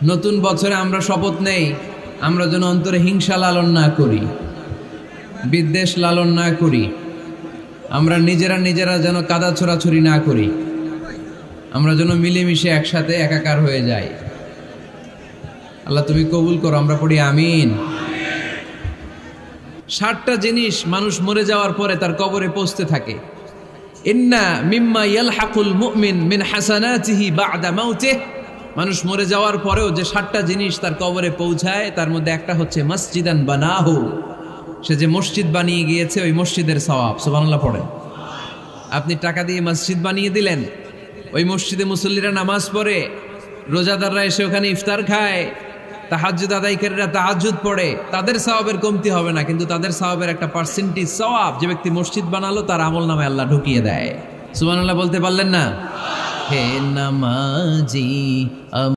নতুন বছরে আমরা শপথ নেই আমরা যেন অন্তরে হিংসা লালন না করি, বিদ্বেষ লালন না করি, আমরা নিজেরা যেন কাদা ছোড়াছুরি না করি, আমরা যেন মিলেমিশে একসাথে একাকার হয়ে যাই। আল্লাহ তুমি কবুল করো, আমরা পড়ি আমিন। 60টা জিনিস মানুষ মরে যাওয়ার পরে তার কবরে পৌঁছতে থাকে। ইন্না মিম্মা ইয়ালহাকুল মুমিন মিন হাসানাতিহি বা'দা মাউতিহি, মানুষ মরে যাওয়ার পরেও যে 60টা জিনিস তার কবরে পৌঁছায় তার মধ্যে একটা হচ্ছে মসজিদান বানাহু, সে যে মসজিদ বানিয়ে গিয়েছে ওই মসজিদের সওয়াব। সুবহানাল্লাহ পড়েন। আপনি টাকা দিয়ে মসজিদ বানিয়ে দিলেন, ওই মসজিদে মুসল্লিরা নামাজ পড়ে, রোজাদাররা এসে ওখানে ইফতার খায়, তাহাজ্জুদ আদায়কারীরা তাহাজ্জুদ পড়ে, তাদের সওয়াবের কমতি হবে না, কিন্তু তাদের সওয়াবের একটা পার্সেন্টেজ সওয়াব যে ব্যক্তি মসজিদ বানালো তার আমলনামায় আল্লাহ ঢুকিয়ে দেয়। সুবহানাল্লাহ বলতে পারলেন না? হে নামাজি